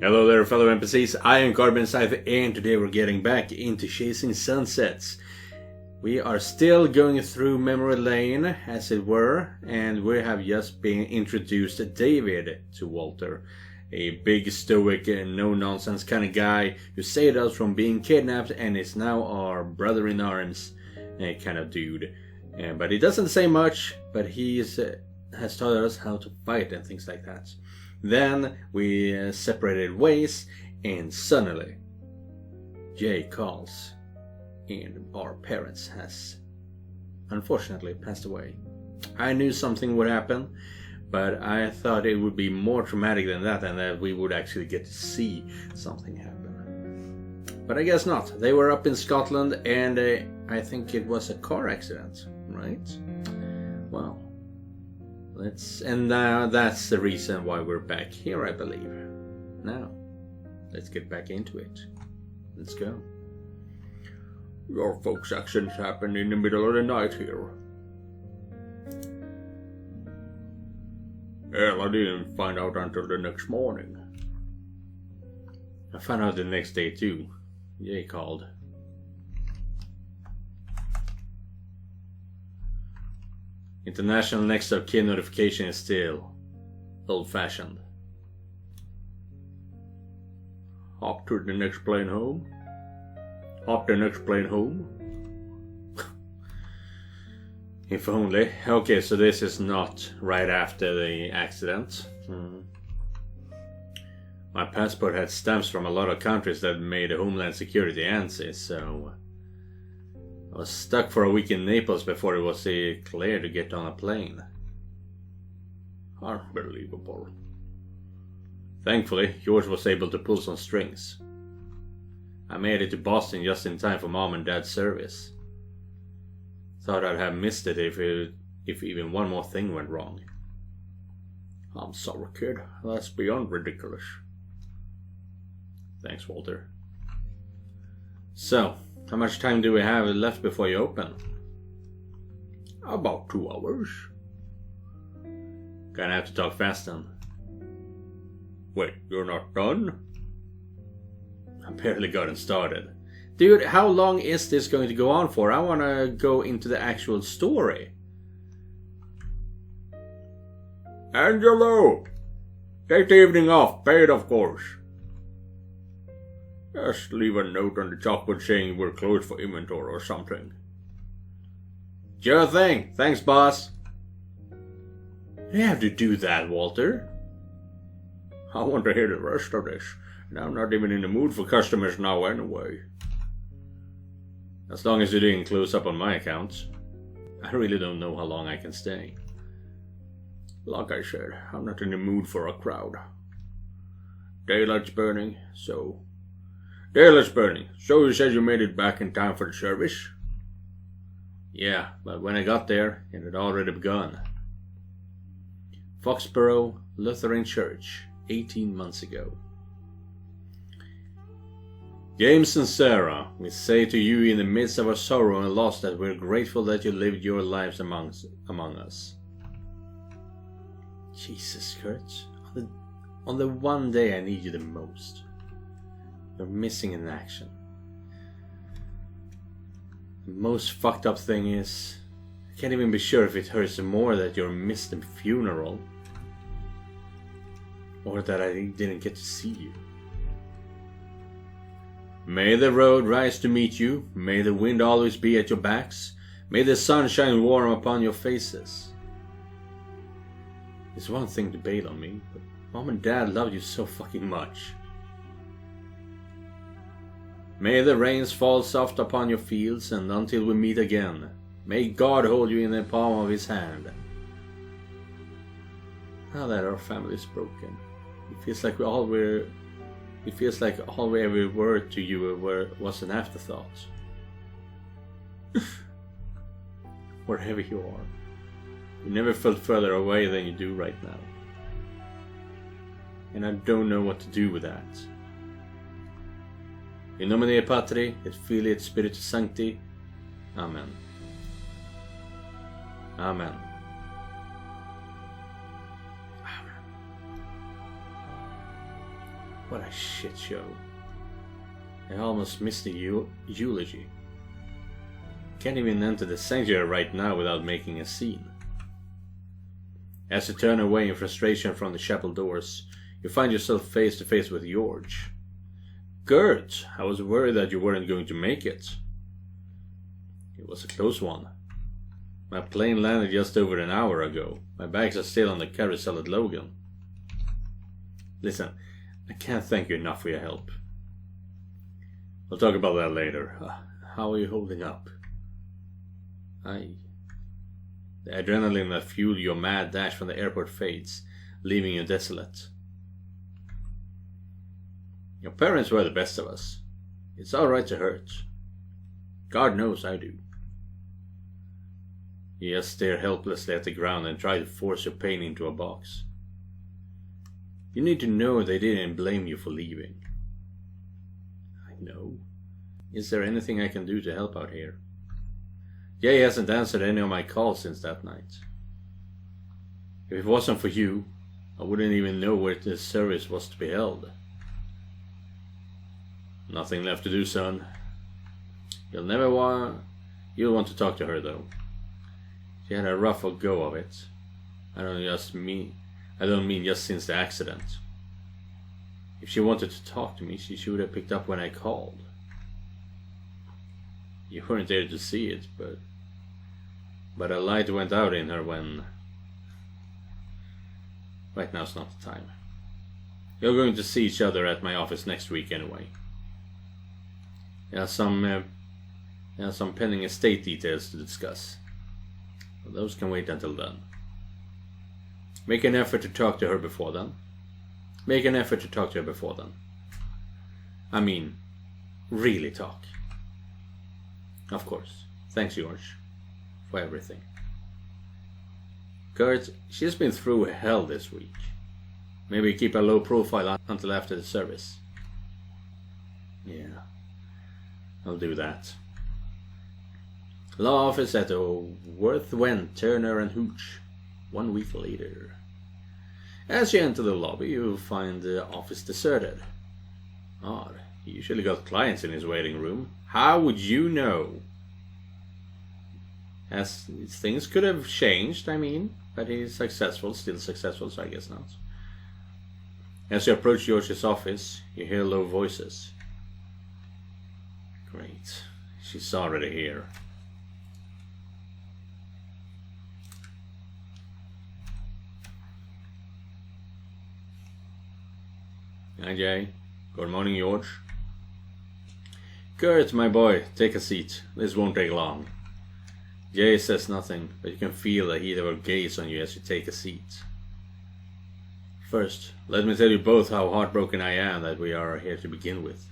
Hello there fellow NPCs, I am Carbon Scythe and today we're getting back into chasing sunsets. We are still going through memory lane as it were, and we have just been introduced David to Walter. A big stoic no nonsense kind of guy who saved us from being kidnapped and is now our brother in arms kind of dude. But he doesn't say much, but he has taught us how to fight and things like that. Then we separated ways, and suddenly Jay calls, and our parents has unfortunately passed away. I knew something would happen, but I thought it would be more traumatic than that, and that we would actually get to see something happen. But I guess not. They were up in Scotland, and I think it was a car accident, right? Well. That's the reason why we're back here, I believe. Now, let's get back into it. Let's go. Your folks' accident happened in the middle of the night here. Well, I didn't find out until the next morning. I found out the next day too. Jay called. International next of kin notification is still old-fashioned. Hop to the next plane home. Hop the next plane home. If only. Okay, so this is not right after the accident. My passport had stamps from a lot of countries that made Homeland Security ANSI, so I was stuck for a week in Naples before it was clear to get on a plane. Unbelievable. Thankfully, George was able to pull some strings. I made it to Boston just in time for Mom and Dad's service. Thought I'd have missed it if even one more thing went wrong. I'm sorry, kid. That's beyond ridiculous. Thanks, Walter. So, how much time do we have left before you open? About 2 hours. Gonna have to talk fast then. Wait, you're not done? I barely gotten started. Dude, how long is this going to go on for? I wanna go into the actual story. Angelo! Take the evening off, paid of course. Just leave a note on the chalkboard saying we're closed for inventory or something. Sure thing. Thanks, boss. You have to do that, Walter. I want to hear the rest of this, and I'm not even in the mood for customers now anyway. As long as you didn't close up on my accounts. I really don't know how long I can stay. Like I said, I'm not in the mood for a crowd. Daylight's burning, so you said you made it back in time for the service? Yeah, but when I got there, it had already begun. Foxborough Lutheran Church, 18 months ago. James and Sarah, we say to you in the midst of our sorrow and loss that we're grateful that you lived your lives among us. Jesus, Kurt. On the one day I need you the most. You're missing in action. The most fucked up thing is, I can't even be sure if it hurts more that you're missed the funeral, or that I didn't get to see you. May the road rise to meet you, may the wind always be at your backs, may the sun shine warm upon your faces. It's one thing to bail on me, but Mom and Dad loved you so fucking much. May the rains fall soft upon your fields, and until we meet again, may God hold you in the palm of his hand. Now that our family is broken, it feels like all we ever were to you was an afterthought. Wherever you are, you never felt further away than you do right now. And I don't know what to do with that. In nomine Patri, et Filii et Spiritus Sancti. Amen. Amen. What a shit show. I almost missed the eulogy. Can't even enter the sanctuary right now without making a scene. As you turn away in frustration from the chapel doors, you find yourself face to face with George. Gert, I was worried that you weren't going to make it. It was a close one. My plane landed just over an hour ago. My bags are still on the carousel at Logan. Listen, I can't thank you enough for your help. We'll talk about that later. How are you holding up? The adrenaline that fueled your mad dash from the airport fades, leaving you desolate. Your parents were the best of us. It's alright to hurt. God knows I do. You just stare helplessly at the ground and try to force your pain into a box. You need to know they didn't blame you for leaving. I know. Is there anything I can do to help out here? Jay hasn't answered any of my calls since that night. If it wasn't for you, I wouldn't even know where the service was to be held. Nothing left to do, son. You'll want to talk to her, though. She had a rough go of it. I don't mean just since the accident. If she wanted to talk to me, she should have picked up when I called. You weren't there to see it, but a light went out in her when... Right now's not the time. You're going to see each other at my office next week anyway. There are some pending estate details to discuss. But those can wait until then. Make an effort to talk to her before then. I mean, really talk. Of course. Thanks, George, for everything. Kurt, she's been through hell this week. Maybe keep a low profile until after the service. Yeah, I'll do that. Law office at Worth Went, Turner and Hooch. 1 week later. As you enter the lobby, you find the office deserted. Odd. He usually got clients in his waiting room. How would you know? As things could have changed, but he's still successful, so I guess not. As you approach George's office, you hear low voices. Great. She's already here. Hi, Jay. Good morning, George. Kurt, my boy, take a seat. This won't take long. Jay says nothing, but you can feel the heat of her gaze on you as you take a seat. First, let me tell you both how heartbroken I am that we are here to begin with.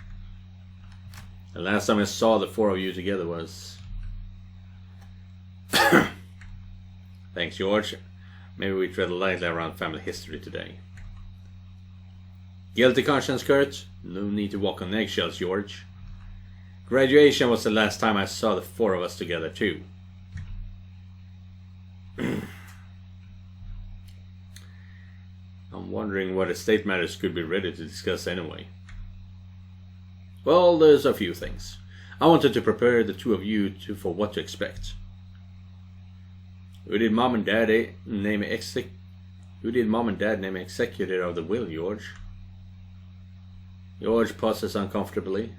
The last time I saw the four of you together was... Thanks, George. Maybe we tread lightly around family history today. Guilty conscience, Kurt? No need to walk on eggshells, George. Graduation was the last time I saw the four of us together, too. I'm wondering what estate matters could be ready to discuss anyway. Well, there's a few things. I wanted to prepare the two of you for what to expect. Who did Mom and Dad name executor of the will, George? George pauses uncomfortably.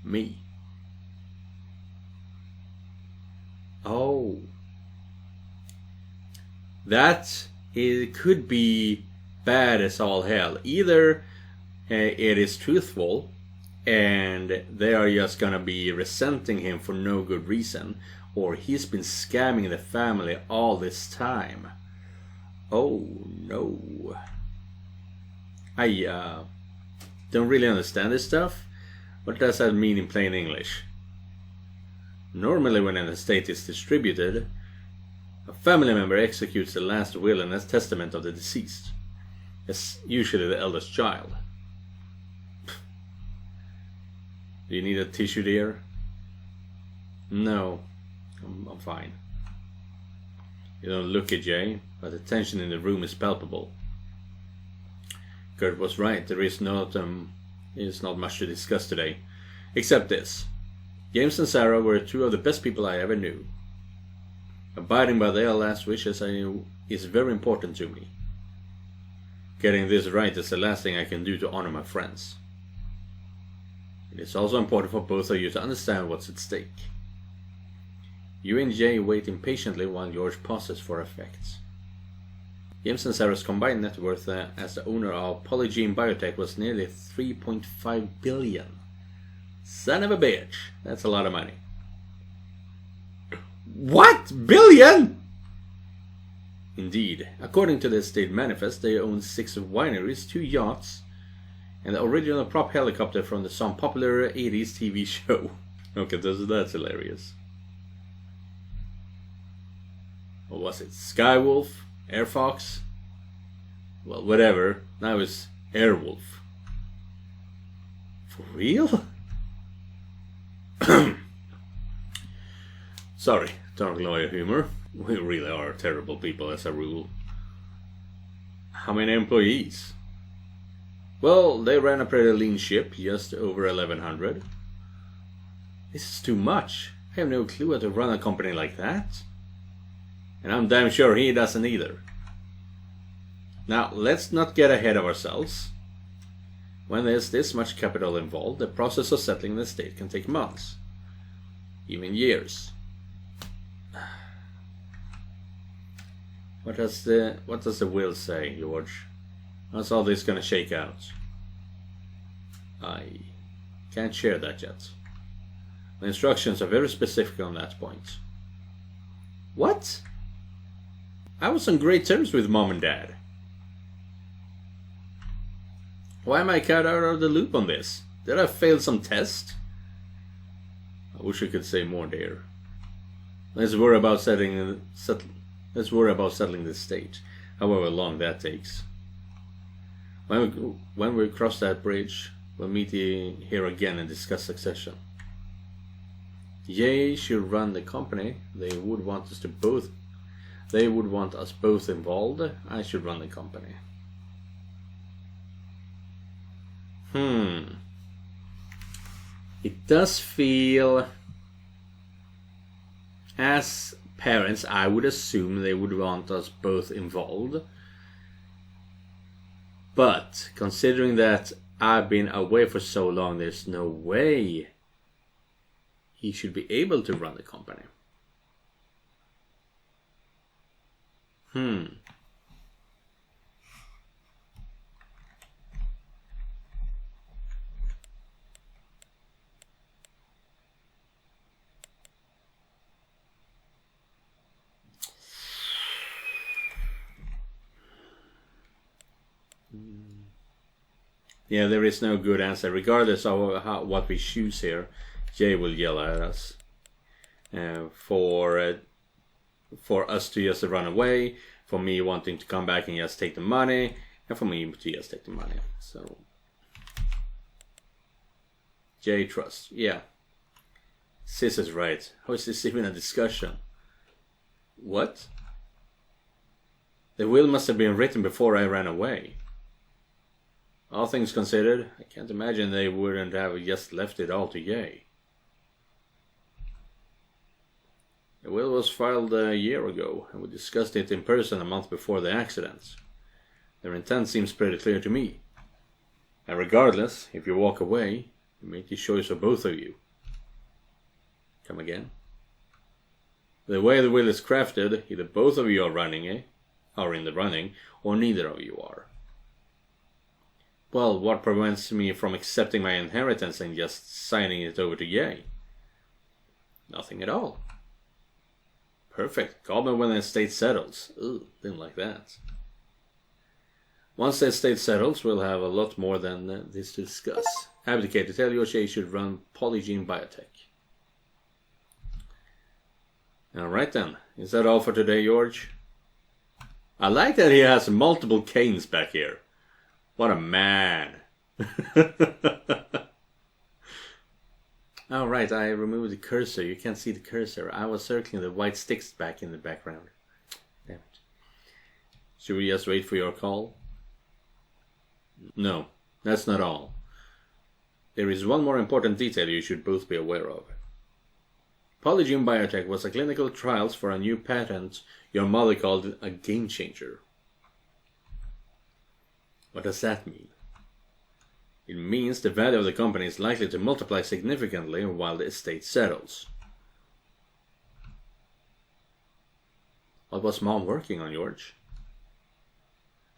Me. Oh. It could be bad as all hell. Either it is truthful and they are just gonna be resenting him for no good reason, or he's been scamming the family all this time. Oh no. I don't really understand this stuff. What does that mean in plain English? Normally when an estate is distributed, a family member executes the last will and testament of the deceased. It's usually the eldest child. Do you need a tissue, dear? No, I'm fine. You don't look it, Jay, but the tension in the room is palpable. Gert was right. There is not much to discuss today, except this: James and Sarah were two of the best people I ever knew. Abiding by their last wishes is very important to me. Getting this right is the last thing I can do to honor my friends. It is also important for both of you to understand what's at stake. You and Jay wait impatiently while George pauses for effects. James and Sarah's combined net worth as the owner of Polygene Biotech was nearly 3.5 billion. Son of a bitch, that's a lot of money. What? Billion? Indeed. According to the estate manifest, they own 6 wineries, 2 yachts, and the original prop helicopter from some popular 80s TV show. Okay, that's hilarious. What was it? Skywolf? Airfox? Well, whatever. Now it's Airwolf. For real? Sorry, dark lawyer humor. We really are terrible people as a rule. How many employees? Well, they ran a pretty lean ship, just over 1100. This is too much. I have no clue how to run a company like that. And I'm damn sure he doesn't either. Now, let's not get ahead of ourselves. When there's this much capital involved, the process of settling the estate can take months, even years. What does the will say, George? How's all this gonna shake out? I can't share that yet. My instructions are very specific on that point. What? I was on great terms with Mom and Dad. Why am I cut out of the loop on this? Did I fail some test? I wish I could say more, dear. Let's worry about settling this stage, however long that takes. When we cross that bridge, we'll meet here again and discuss succession. Jay should run the company. They would want us both involved. I should run the company. It does feel, as parents, I would assume they would want us both involved. But considering that I've been away for so long, there's no way he should be able to run the company. Yeah, there is no good answer. Regardless of what we choose here, Jay will yell at us for us to just run away, for me wanting to come back and just take the money, and for me to just take the money. So, Jay trust. Yeah. Sis is right. How is this even a discussion? What? The will must have been written before I ran away. All things considered, I can't imagine they wouldn't have just left it all to Jay. The will was filed a year ago, and we discussed it in person a month before the accident. Their intent seems pretty clear to me. And regardless, if you walk away, you make the choice of both of you. Come again? The way the will is crafted, either both of you are in the running, or neither of you are. Well, what prevents me from accepting my inheritance and just signing it over to Jay? Nothing at all. Perfect. Call me when the estate settles. Ugh, didn't like that. Once the estate settles, we'll have a lot more than this to discuss. Abdicate to tell you Jay should run Polygene Biotech. Alright then. Is that all for today, George? I like that he has multiple canes back here. What a man. Oh, right, I removed the cursor. You can't see the cursor. I was circling the white sticks back in the background. Damn it. Should we just wait for your call? No, that's not all. There is one more important detail you should both be aware of. Polygene Biotech was a clinical trials for a new patent your mother called a game changer. What does that mean? It means the value of the company is likely to multiply significantly while the estate settles. What was Mom working on, George?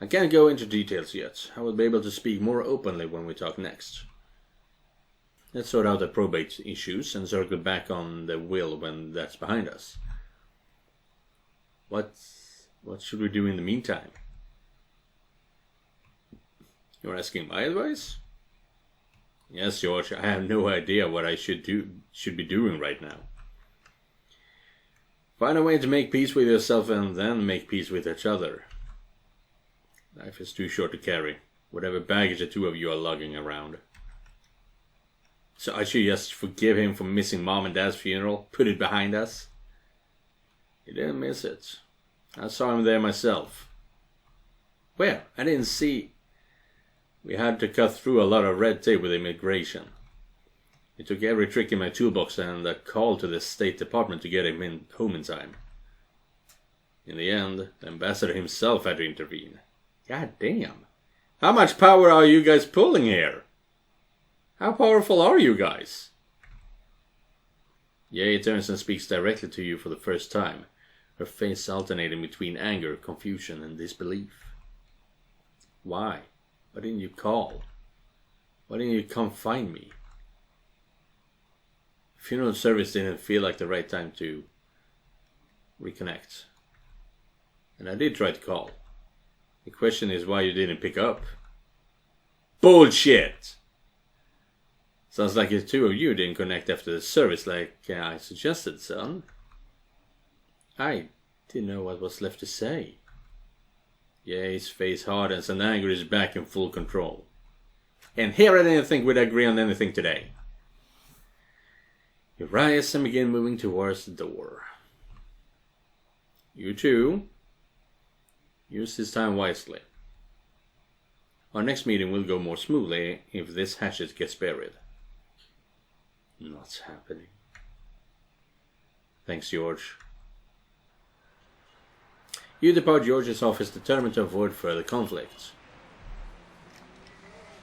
I can't go into details yet. I will be able to speak more openly when we talk next. Let's sort out the probate issues and circle back on the will when that's behind us. What should we do in the meantime? You're asking my advice? Yes, George, I have no idea what I should be doing right now. Find a way to make peace with yourself and then make peace with each other. Life is too short to carry, whatever baggage the two of you are lugging around. So I should just forgive him for missing Mom and Dad's funeral, put it behind us? He didn't miss it. I saw him there myself. Where? I didn't see. We had to cut through a lot of red tape with immigration. It took every trick in my toolbox and a call to the State Department to get him home in time. In the end, the ambassador himself had to intervene. God damn. How much power are you guys pulling here? How powerful are you guys? Ye turns and speaks directly to you for the first time, her face alternating between anger, confusion, and disbelief. Why? Why didn't you call? Why didn't you come find me? Funeral service didn't feel like the right time to reconnect. And I did try to call. The question is why you didn't pick up. Bullshit! Sounds like the two of you didn't connect after the service like I suggested, son. I didn't know what was left to say. Ye's face hardens and anger is back in full control. And here I didn't think we'd agree on anything today. You rise and begin moving towards the door. You two, use this time wisely. Our next meeting will go more smoothly if this hatchet gets buried. Not happening. Thanks, George. You depart George's office determined to avoid further conflict.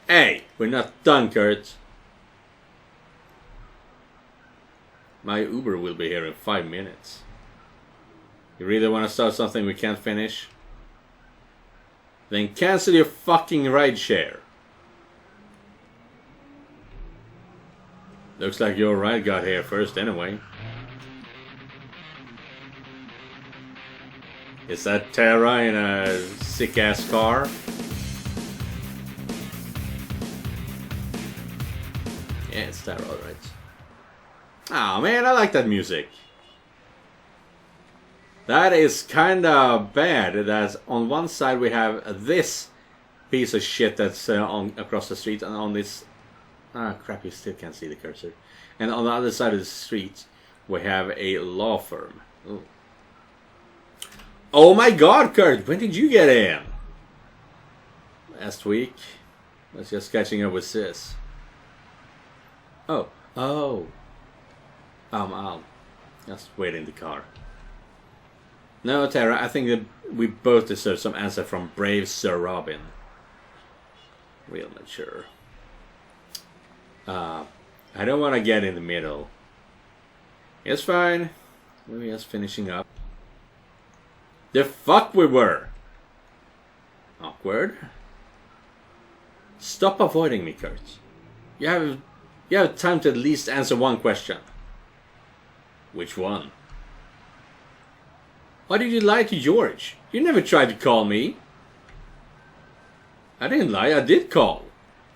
Hey, we're not done, Kurt. My Uber will be here in 5 minutes. You really want to start something we can't finish? Then cancel your fucking rideshare. Looks like your ride got here first anyway. Is that Tara in a sick-ass car? Yeah, it's Tara, alright. Oh man, I like that music. That is kinda bad. That on one side we have this piece of shit that's on across the street, and on this... Ah, crap, you still can't see the cursor. And on the other side of the street we have a law firm. Ooh. Oh my god, Kurt, when did you get in? Last week. I was just catching up with Sis. Oh. I'll just wait in the car. No, Tara, I think that we both deserve some answer from brave Sir Robin. Real mature. I don't want to get in the middle. It's fine. We're just finishing up. The fuck we were! Awkward. Stop avoiding me, Kurt. You have time to at least answer one question. Which one? Why did you lie to George? You never tried to call me. I didn't lie, I did call.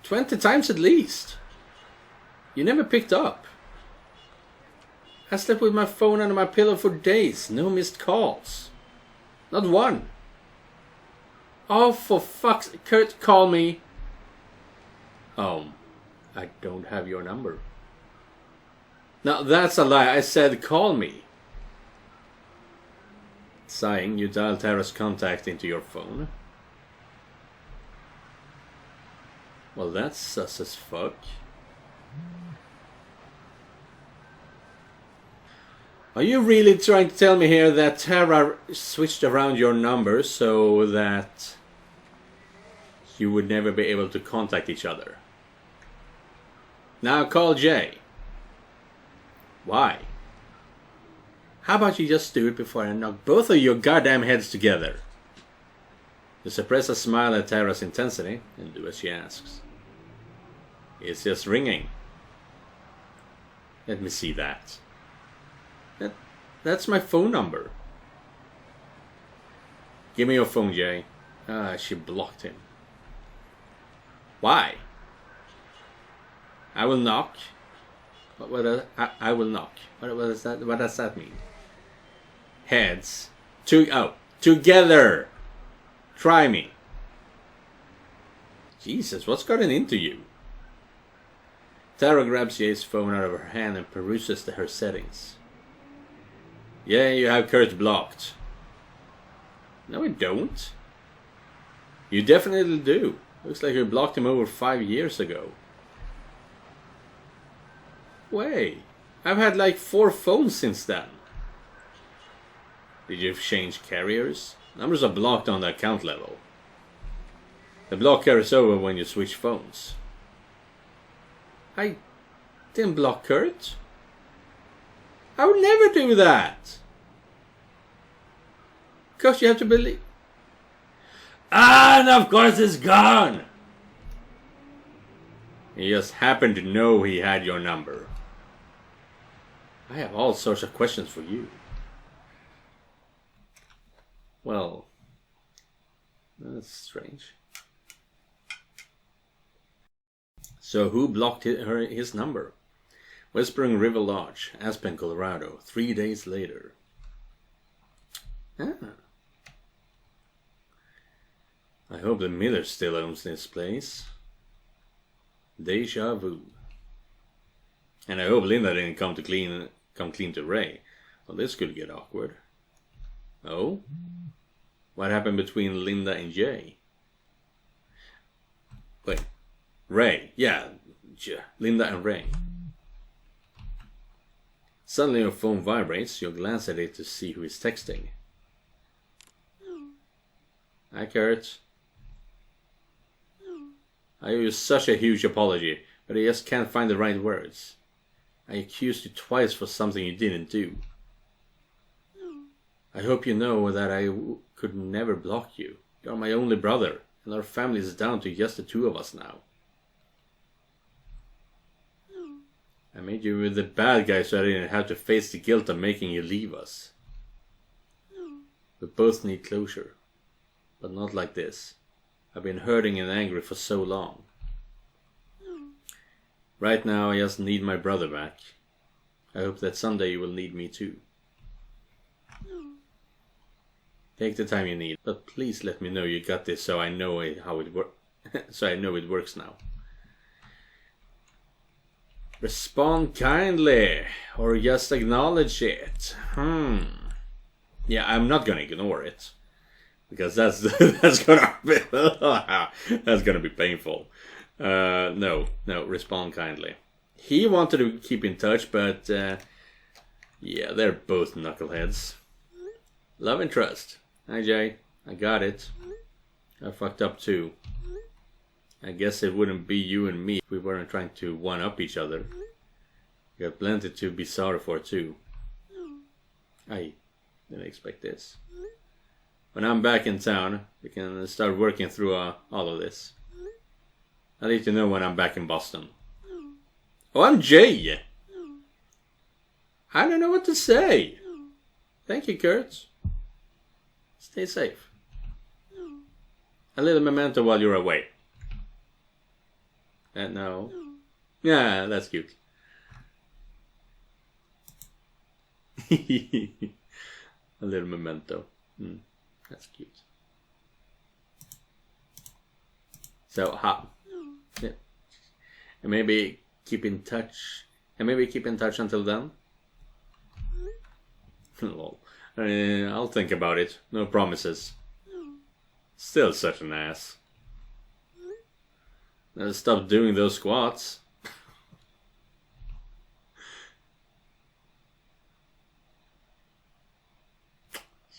20 times at least. You never picked up. I slept with my phone under my pillow for days. No missed calls. Not one. Oh, for fuck's sake. Kurt, call me. I don't have your number. Now, that's a lie. I said call me. Sighing, you dial Tara's contact into your phone. Well, that's sus as fuck. Are you really trying to tell me here that Tara switched around your number so that you would never be able to contact each other? Now call Jay. Why? How about you just do it before I knock both of your goddamn heads together? You suppress a smile at Tara's intensity and do as she asks. It's just ringing. Let me see that. That's my phone number. Give me your phone, Jay. Ah, she blocked him. Why? I will knock. I will knock. What is that? What does that mean? Heads. Together. Try me. Jesus, what's gotten into you? Tara grabs Jay's phone out of her hand and peruses her settings. Yeah, you have Kurt blocked. No, I don't. You definitely do. Looks like you blocked him over 5 years ago. Wait, I've had like 4 phones since then. Did you change carriers? Numbers are blocked on the account level. The block carries over when you switch phones. I didn't block Kurt. I would never do that. Because you have to believe. And of course it's gone. He just happened to know he had your number. I have all sorts of questions for you. Well, that's strange. So who blocked his number? Whispering River Lodge, Aspen, Colorado, 3 days later. Ah. I hope the Miller still owns this place. Deja vu. And I hope Linda didn't come clean to Ray. Well, this could get awkward. Oh? What happened between Linda and Jay? Wait. Ray. Yeah. Linda and Ray. Suddenly your phone vibrates. You glance at it to see who is texting. Hi, Kurt. I owe you such a huge apology, but I just can't find the right words. I accused you twice for something you didn't do. I hope you know that I could never block you. You're my only brother, and our family is down to just the 2 of us now. I made you with the bad guy so I didn't have to face the guilt of making you leave us. We both need closure, but not like this. I've been hurting and angry for so long. Right now I just need my brother back. I hope that someday you will need me too. Take the time you need, but please let me know you got this so I know how it works. So I know it works now. Respond kindly, or just acknowledge it. Yeah, I'm not gonna ignore it, because that's gonna be painful. No, respond kindly. He wanted to keep in touch, but yeah, they're both knuckleheads. Love and trust. Hi Jay, I got it. I fucked up too. I guess it wouldn't be you and me if we weren't trying to one-up each other. We got plenty to be sorry for too. I didn't expect this. When I'm back in town, we can start working through all of this. I'll let you know when I'm back in Boston. Oh, I'm Jay! I don't know what to say. Thank you, Kurt. Stay safe. A little memento while you're away. No. Yeah, that's cute. A little memento. That's cute. So, yeah. And maybe keep in touch. Until then. Lol. I'll think about it. No promises. Still such an ass. Stop doing those squats.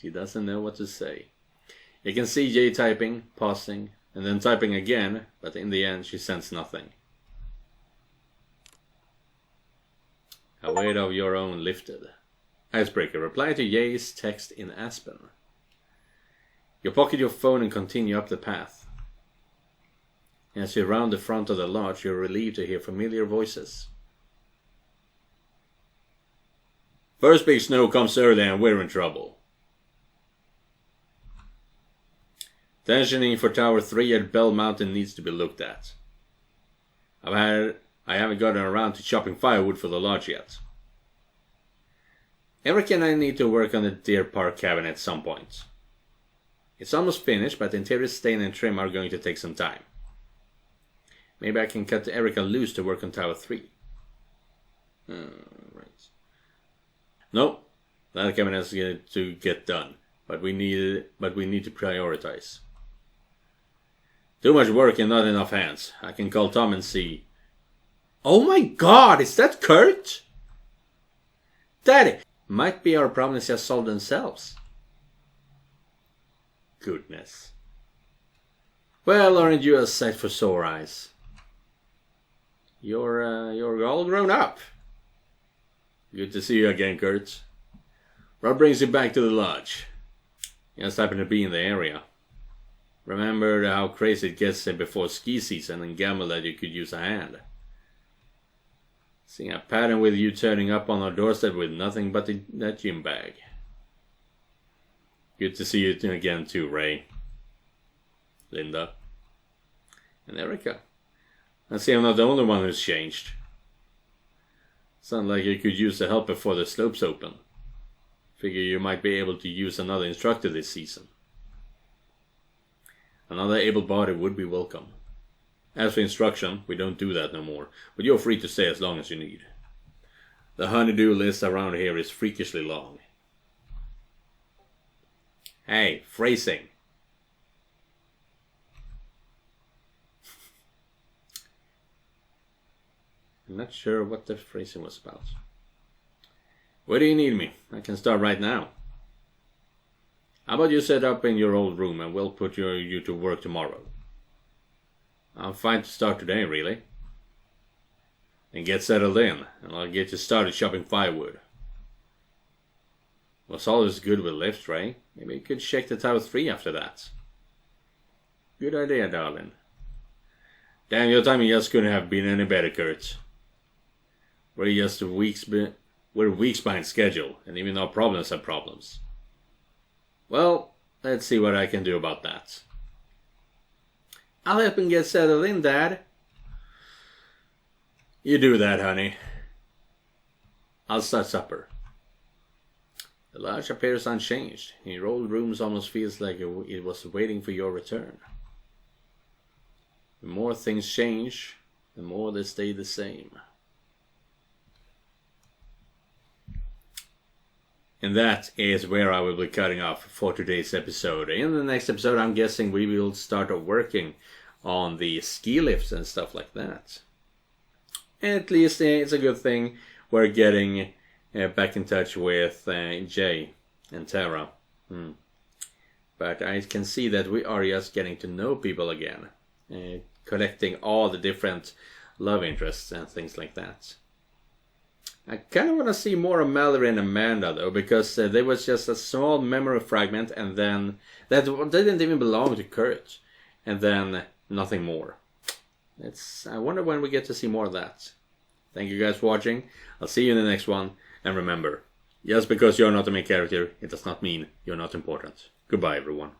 She doesn't know what to say. You can see Jay typing, pausing, and then typing again, but in the end she sends nothing. A weight of your own lifted. Icebreaker. Reply to Jay's text in Aspen. You pocket your phone and continue up the path. As you round the front of the lodge, you're relieved to hear familiar voices. First big snow comes early and we're in trouble. Tensioning for Tower 3 at Bell Mountain needs to be looked at. I haven't gotten around to chopping firewood for the lodge yet. Eric and I need to work on the Deer Park cabin at some point. It's almost finished, but the interior stain and trim are going to take some time. Maybe I can cut Erica loose to work on Tower 3. Right. No, that cabin has to get done, but we need to prioritize. Too much work and not enough hands. I can call Tom and see. Oh my God, is that Kurt? Daddy, might be our problems just solved themselves. Goodness. Well, aren't you a sight for sore eyes? You're all grown up. Good to see you again, Kurt. What brings you back to the lodge? Just happened to be in the area. Remember how crazy it gets before ski season and gamble that you could use a hand. Seeing a pattern with you turning up on our doorstep with nothing but that gym bag. Good to see you again too, Ray. Linda. And Erica. I see I'm not the only one who's changed. Sounds like you could use the help before the slopes open. Figure you might be able to use another instructor this season. Another able body would be welcome. As for instruction, we don't do that no more, but you're free to stay as long as you need. The honeydew list around here is freakishly long. Hey, phrasing. I'm not sure what the phrasing was about. Where do you need me? I can start right now. How about you set up in your old room and we'll put you to work tomorrow. I'm fine to start today, really. And get settled in, and I'll get you started chopping firewood. Was always good with lifts, Ray. Maybe you could check the Tower 3 after that. Good idea, darling. Damn, your timing just couldn't have been any better, Kurt. We're just weeks behind schedule, and even our problems have problems. Well, let's see what I can do about that. I'll help him get settled in, Dad. You do that, honey. I'll start supper. The lodge appears unchanged. In your old rooms almost feels like it was waiting for your return. The more things change, the more they stay the same. And that is where I will be cutting off for today's episode. In the next episode, I'm guessing we will start working on the ski lifts and stuff like that. At least it's a good thing we're getting back in touch with Jay and Tara. But I can see that we are just getting to know people again. Collecting all the different love interests and things like that. I kind of want to see more of Mallory and Amanda though, because there was just a small memory fragment and then that didn't even belong to Kurt, and then nothing more. I wonder when we get to see more of that. Thank you guys for watching. I'll see you in the next one, and remember, just because you're not the main character, it does not mean you're not important. Goodbye, everyone.